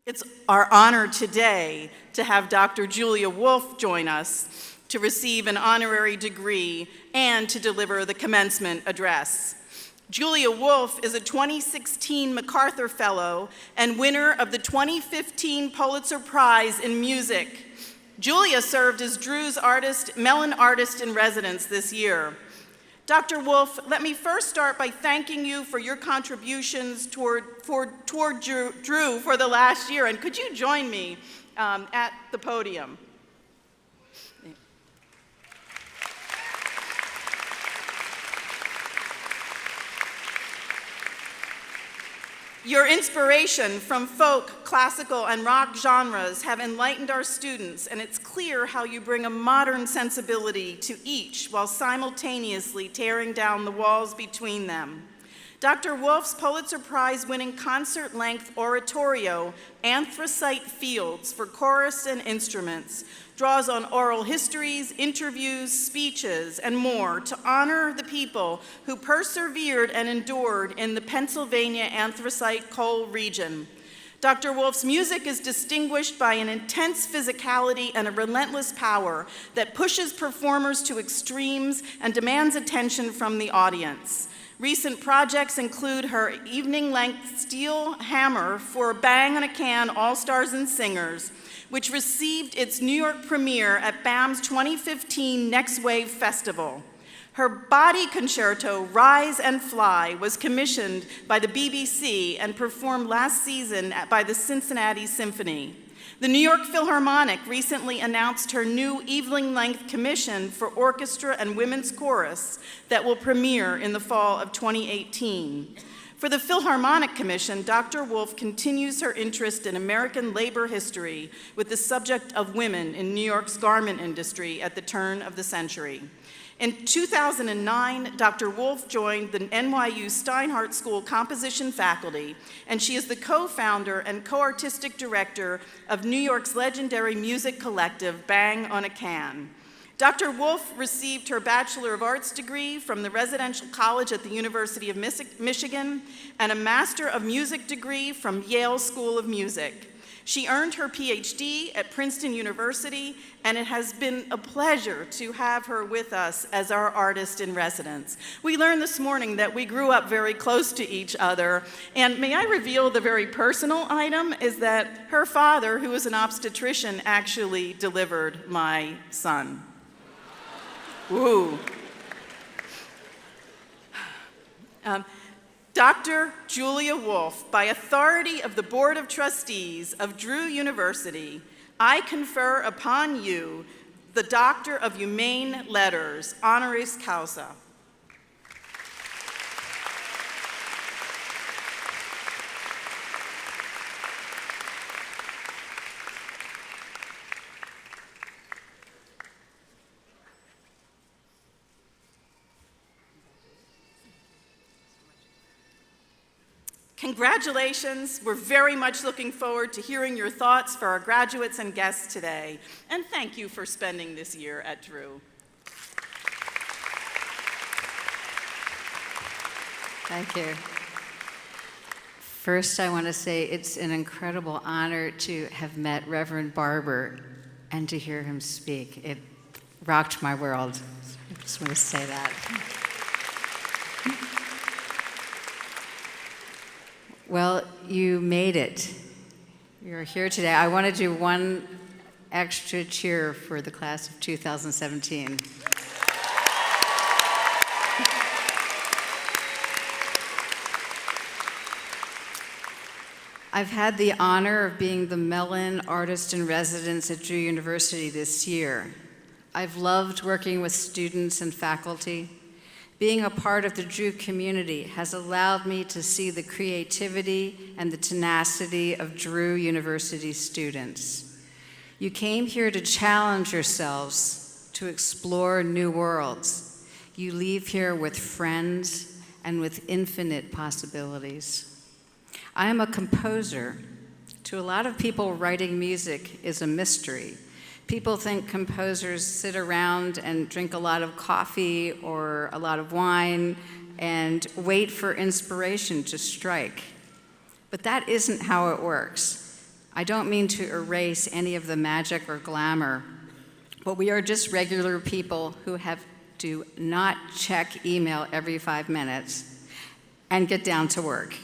It's our honor today to have Dr. Julia Wolfe join us to receive an honorary degree and to deliver the commencement address. Julia Wolfe is a 2016 MacArthur Fellow and winner of the 2015 Pulitzer Prize in Music. Julia served as Drew's Mellon Artist in Residence this year. Dr. Wolfe, let me first start by thanking you for your contributions toward Drew for the last year, and could you join me at the podium? Your inspiration from folk, classical, and rock genres have enlightened our students, and it's clear how you bring a modern sensibility to each while simultaneously tearing down the walls between them. Dr. Wolfe's Pulitzer Prize-winning concert-length oratorio, Anthracite Fields for Chorus and Instruments, draws on oral histories, interviews, speeches, and more to honor the people who persevered and endured in the Pennsylvania anthracite coal region. Dr. Wolfe's music is distinguished by an intense physicality and a relentless power that pushes performers to extremes and demands attention from the audience. Recent projects include her evening-length steel hammer for Bang on a Can All-Stars and Singers, which received its New York premiere at BAM's 2015 Next Wave Festival. Her body concerto, Rise and Fly, was commissioned by the BBC and performed last season by the Cincinnati Symphony. The New York Philharmonic recently announced her new evening-length commission for orchestra and women's chorus that will premiere in the fall of 2018. For the Philharmonic Commission, Dr. Wolfe continues her interest in American labor history with the subject of women in New York's garment industry at the turn of the century. In 2009, Dr. Wolfe joined the NYU Steinhardt School composition faculty, and she is the co-founder and co-artistic director of New York's legendary music collective, Bang on a Can. Dr. Wolfe received her Bachelor of Arts degree from the Residential College at the University of Michigan and a Master of Music degree from Yale School of Music. She earned her PhD at Princeton University, and it has been a pleasure to have her with us as our artist in residence. We learned this morning that we grew up very close to each other, and may I reveal the very personal item is that her father, who was an obstetrician, actually delivered my son. Ooh. Dr. Julia Wolfe, by authority of the Board of Trustees of Drew University, I confer upon you the Doctor of Humane Letters, honoris causa. Congratulations. We're very much looking forward to hearing your thoughts for our graduates and guests today. And thank you for spending this year at Drew. Thank you. First, I want to say it's an incredible honor to have met Reverend Barber and to hear him speak. It rocked my world. I just want to say that. Well, you made it. You're here today. I want to do one extra cheer for the class of 2017. I've had the honor of being the Mellon Artist in Residence at Drew University this year. I've loved working with students and faculty. Being a part of the Drew community has allowed me to see the creativity and the tenacity of Drew University students. You came here to challenge yourselves, to explore new worlds. You leave here with friends and with infinite possibilities. I am a composer. To a lot of people, writing music is a mystery. People think composers sit around and drink a lot of coffee or a lot of wine and wait for inspiration to strike. But that isn't how it works. I don't mean to erase any of the magic or glamour, but we are just regular people who have to not check email every 5 minutes and get down to work.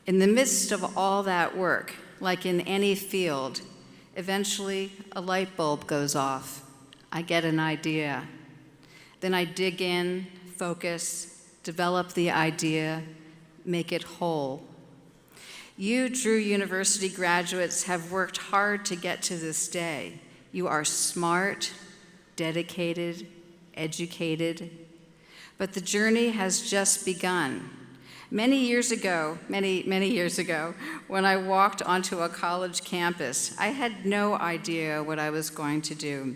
In the midst of all that work, like in any field, eventually a light bulb goes off. I get an idea. Then I dig in, focus, develop the idea, make it whole. You, Drew University graduates, have worked hard to get to this day. You are smart, dedicated, educated, but the journey has just begun. Many years ago, when I walked onto a college campus, I had no idea what I was going to do.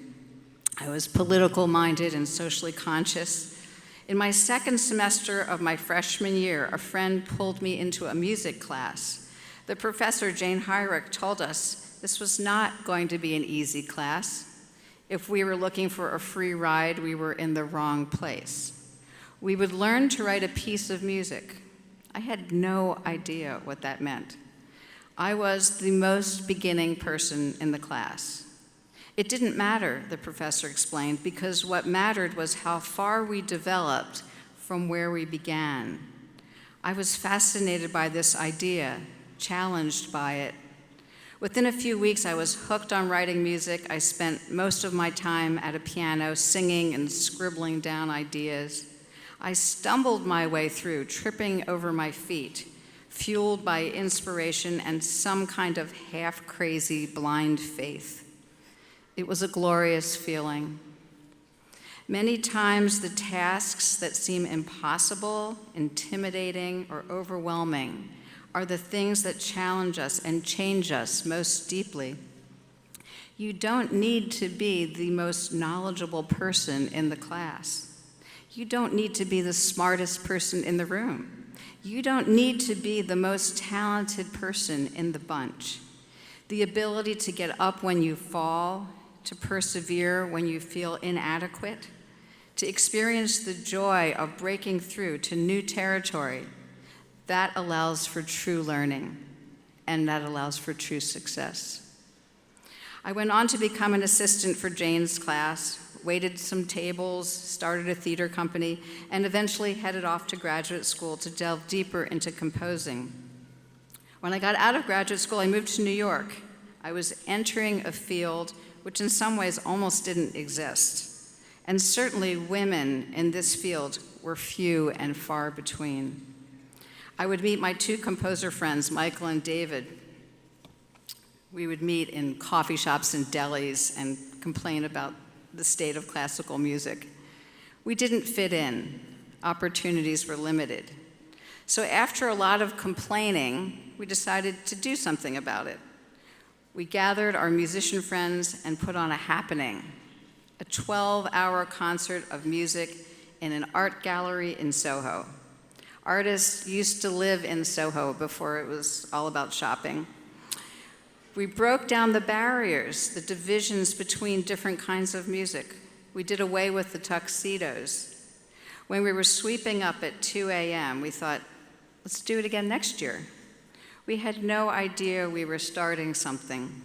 I was political-minded and socially conscious. In my second semester of my freshman year, a friend pulled me into a music class. The professor, Jane Hyrick, told us this was not going to be an easy class. If we were looking for a free ride, we were in the wrong place. We would learn to write a piece of music. I had no idea what that meant. I was the most beginning person in the class. It didn't matter, the professor explained, because what mattered was how far we developed from where we began. I was fascinated by this idea, challenged by it. Within a few weeks, I was hooked on writing music. I spent most of my time at a piano, singing and scribbling down ideas. I stumbled my way through, tripping over my feet, fueled by inspiration and some kind of half-crazy blind faith. It was a glorious feeling. Many times the tasks that seem impossible, intimidating, or overwhelming are the things that challenge us and change us most deeply. You don't need to be the most knowledgeable person in the class. You don't need to be the smartest person in the room. You don't need to be the most talented person in the bunch. The ability to get up when you fall, to persevere when you feel inadequate, to experience the joy of breaking through to new territory, that allows for true learning, and that allows for true success. I went on to become an assistant for Jane's class, waited some tables, started a theater company, and eventually headed off to graduate school to delve deeper into composing. When I got out of graduate school, I moved to New York. I was entering a field which in some ways almost didn't exist. And certainly women in this field were few and far between. I would meet my two composer friends, Michael and David. We would meet in coffee shops and delis and complain about the state of classical music. We didn't fit in. Opportunities were limited. So after a lot of complaining, we decided to do something about it. We gathered our musician friends and put on a happening, a 12-hour concert of music in an art gallery in Soho. Artists used to live in Soho before it was all about shopping. We broke down the barriers, the divisions between different kinds of music. We did away with the tuxedos. When we were sweeping up at 2 a.m., we thought, let's do it again next year. We had no idea we were starting something.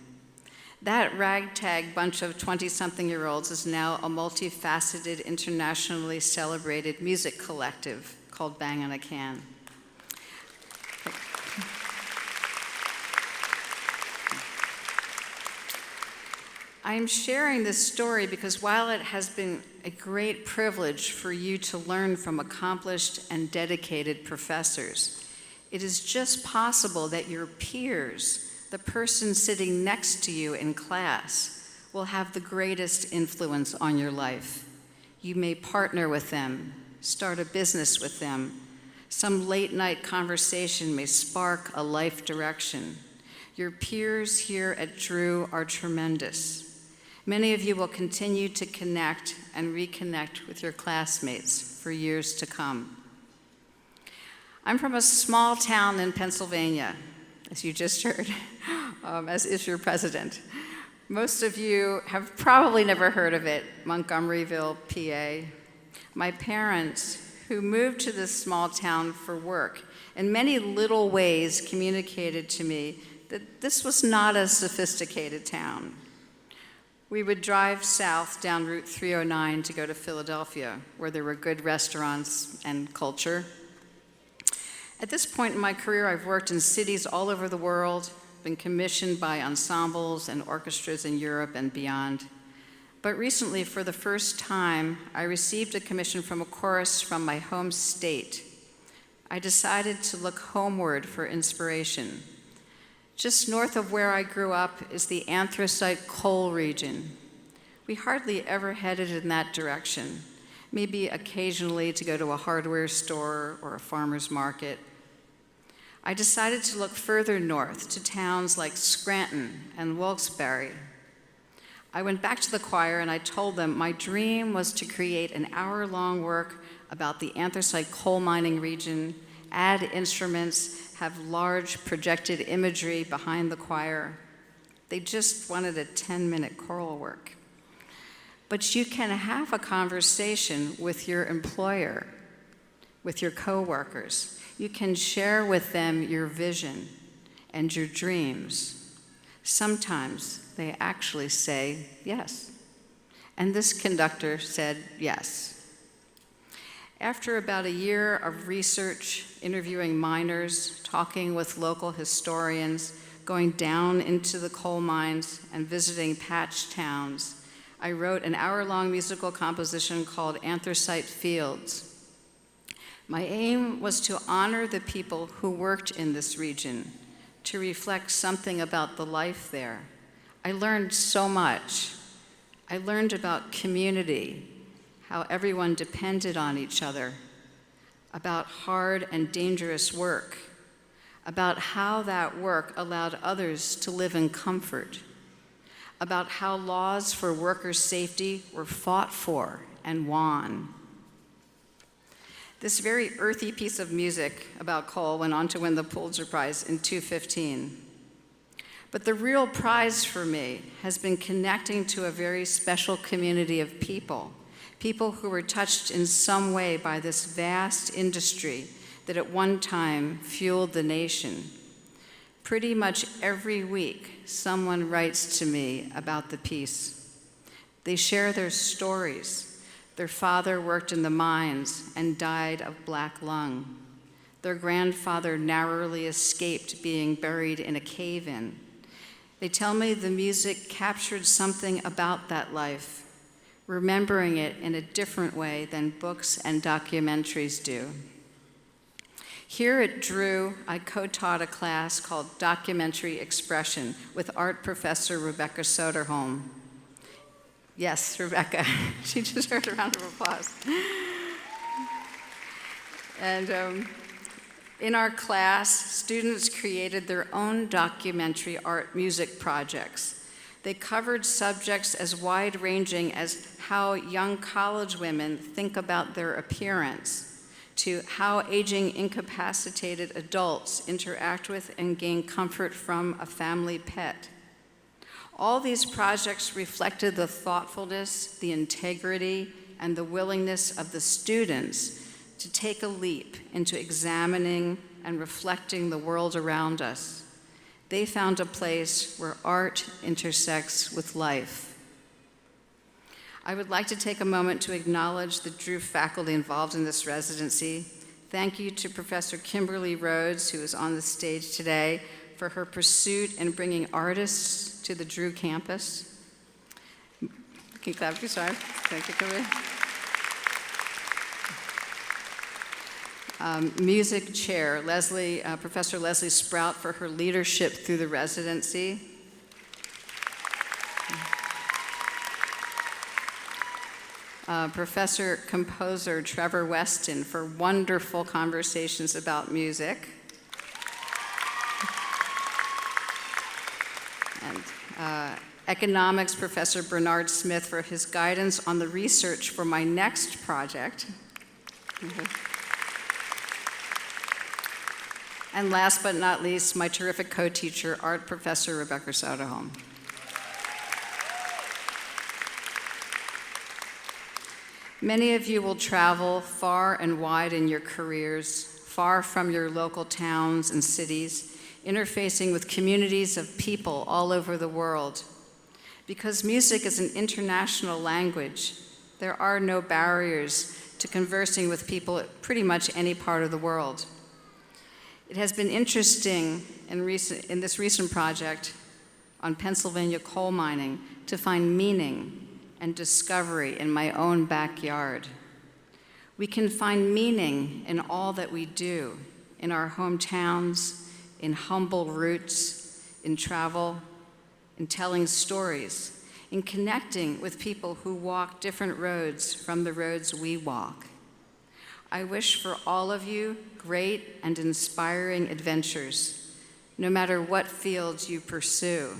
That ragtag bunch of 20-something-year-olds is now a multifaceted, internationally celebrated music collective called Bang on a Can. I am sharing this story because while it has been a great privilege for you to learn from accomplished and dedicated professors, it is just possible that your peers, the person sitting next to you in class, will have the greatest influence on your life. You may partner with them, start a business with them. Some late-night conversation may spark a life direction. Your peers here at Drew are tremendous. Many of you will continue to connect and reconnect with your classmates for years to come. I'm from a small town in Pennsylvania, as you just heard, as is your president. Most of you have probably never heard of it, Montgomeryville, PA. My parents, who moved to this small town for work, in many little ways communicated to me that this was not a sophisticated town. We would drive south down Route 309 to go to Philadelphia, where there were good restaurants and culture. At this point in my career, I've worked in cities all over the world, been commissioned by ensembles and orchestras in Europe and beyond. But recently, for the first time, I received a commission from a chorus from my home state. I decided to look homeward for inspiration. Just north of where I grew up is the anthracite coal region. We hardly ever headed in that direction, maybe occasionally to go to a hardware store or a farmer's market. I decided to look further north to towns like Scranton and Wilkes-Barre. I went back to the choir and I told them my dream was to create an hour-long work about the anthracite coal mining region, add instruments, have large projected imagery behind the choir. They just wanted a 10-minute choral work. But you can have a conversation with your employer, with your coworkers. You can share with them your vision and your dreams. Sometimes they actually say yes. And this conductor said yes. After about a year of research, interviewing miners, talking with local historians, going down into the coal mines, and visiting patch towns, I wrote an hour-long musical composition called Anthracite Fields. My aim was to honor the people who worked in this region, to reflect something about the life there. I learned so much. I learned about community, how everyone depended on each other, about hard and dangerous work, about how that work allowed others to live in comfort, about how laws for workers' safety were fought for and won. This very earthy piece of music about coal went on to win the Pulitzer Prize in 2015. But the real prize for me has been connecting to a very special community of people who were touched in some way by this vast industry that at one time fueled the nation. Pretty much every week, someone writes to me about the piece. They share their stories. Their father worked in the mines and died of black lung. Their grandfather narrowly escaped being buried in a cave-in. They tell me the music captured something about that life, remembering it in a different way than books and documentaries do. Here at Drew, I co-taught a class called Documentary Expression with art professor Rebecca Soderholm. Yes, Rebecca. She deserved a round of applause. And in our class, students created their own documentary art music projects. They covered subjects as wide-ranging as how young college women think about their appearance, to how aging incapacitated adults interact with and gain comfort from a family pet. All these projects reflected the thoughtfulness, the integrity, and the willingness of the students to take a leap into examining and reflecting the world around us. They found a place where art intersects with life. I would like to take a moment to acknowledge the Drew faculty involved in this residency. Thank you to Professor Kimberly Rhodes, who is on the stage today, for her pursuit in bringing artists to the Drew campus. Can you clap if you're sorry? Thank you, Kimberly. Music chair, Professor Leslie Sprout, for her leadership through the residency. Professor composer Trevor Weston for wonderful conversations about music. And economics professor Bernard Smith for his guidance on the research for my next project. And last but not least, my terrific co-teacher, art professor Rebecca Soderholm. Many of you will travel far and wide in your careers, far from your local towns and cities, interfacing with communities of people all over the world. Because music is an international language, there are no barriers to conversing with people at pretty much any part of the world. It has been interesting in this recent project on Pennsylvania coal mining to find meaning and discovery in my own backyard. We can find meaning in all that we do, in our hometowns, in humble roots, in travel, in telling stories, in connecting with people who walk different roads from the roads we walk. I wish for all of you great and inspiring adventures, no matter what fields you pursue.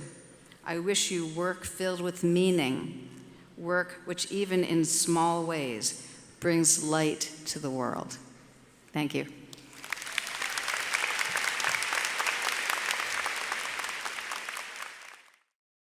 I wish you work filled with meaning, work which even in small ways brings light to the world. Thank you.